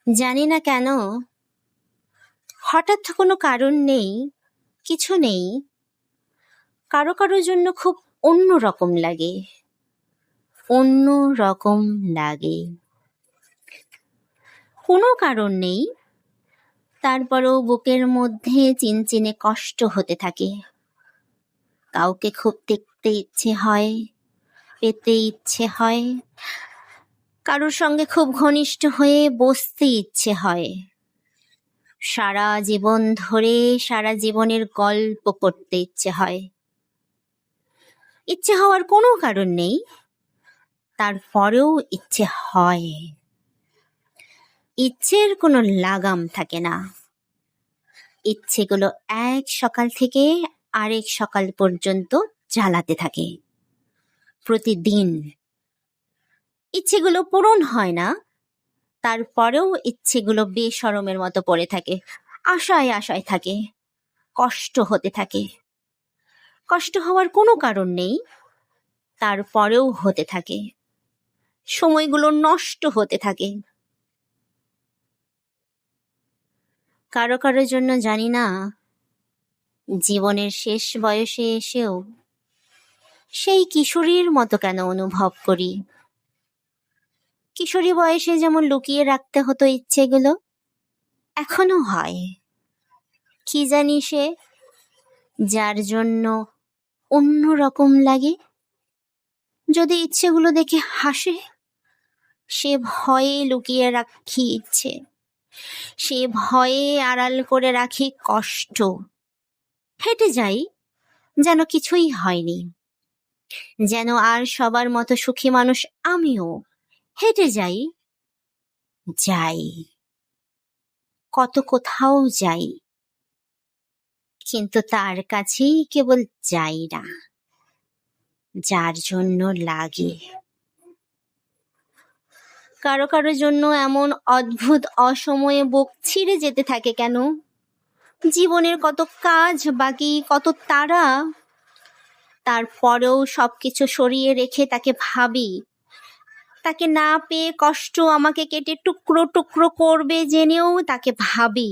জানি না কেন হঠাৎ কোনো কারণ নেই, কিছু নেই, কারো কারোর জন্য খুব অন্য রকম লাগে, অন্য রকম লাগে। কোনো কারণ নেই, তারপরেও বুকের মধ্যে চিনচিনে কষ্ট হতে থাকে। কাউকে খুব দেখতে ইচ্ছে হয়, পেতে ইচ্ছে হয়, কারোর সঙ্গে খুব ঘনিষ্ঠ হয়ে বসতে ইচ্ছে হয়, সারা জীবন ধরে সারা জীবনের গল্প করতে ইচ্ছে হয়। ইচ্ছে হওয়ার কোনো কারণ নেই, তারপরেও ইচ্ছে হয়। ইচ্ছের কোনো লাগাম থাকে না। ইচ্ছেগুলো এক সকাল থেকে আরেক সকাল পর্যন্ত জ্বালাতে থাকে প্রতিদিন। ইচ্ছেগুলো পূরণ হয় না, তারপরেও ইচ্ছেগুলো বেশরমের মতো পড়ে থাকে, আশায় আশায় থাকে, কষ্ট হতে থাকে। কষ্ট হওয়ার কোনো কারণ নেই, তারপরেও হতে থাকে। সময়গুলো নষ্ট হতে থাকে। কারো কারোর জন্য জানি না, জীবনের শেষ বয়সে এসেও সেই কিশোরীর মতো কেন অনুভব করি। কিশোরী বয়সে যেমন লুকিয়ে রাখতে হতো ইচ্ছেগুলো, এখনো হয়। কি জানি সে, যার জন্য অন্য রকম লাগে। যদি ইচ্ছেগুলো দেখে হাসে, সে ভয়ে লুকিয়ে রাখি ইচ্ছে, সে ভয়ে আড়াল করে রাখি কষ্ট। হেঁটে যাই যেন কিছুই হয়নি, যেন আর সবার মতো সুখী মানুষ আমিও। হেঁটে যাই, যাই, কত কোথাও যাই, কিন্তু তার কাছেই কেবল যাই না, যার জন্য লাগে। কারো কারো জন্য এমন অদ্ভুত অসময়ে বুক ছিঁড়ে যেতে থাকে কেন? জীবনের কত কাজ বাকি, কত তাড়া, তারপরেও সবকিছু সরিয়ে রেখে তাকে ভাবি। তাকে না পেয়ে কষ্ট আমাকে কেটে টুকরো টুকরো করবে জেনেও তাকে ভাবি।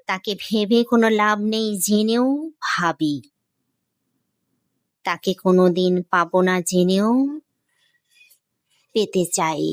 তাকে ভেবে কোনো লাভ নেই জেনেও ভাবি। তাকে কোনোদিন পাবো না জেনেও পেতে চাই।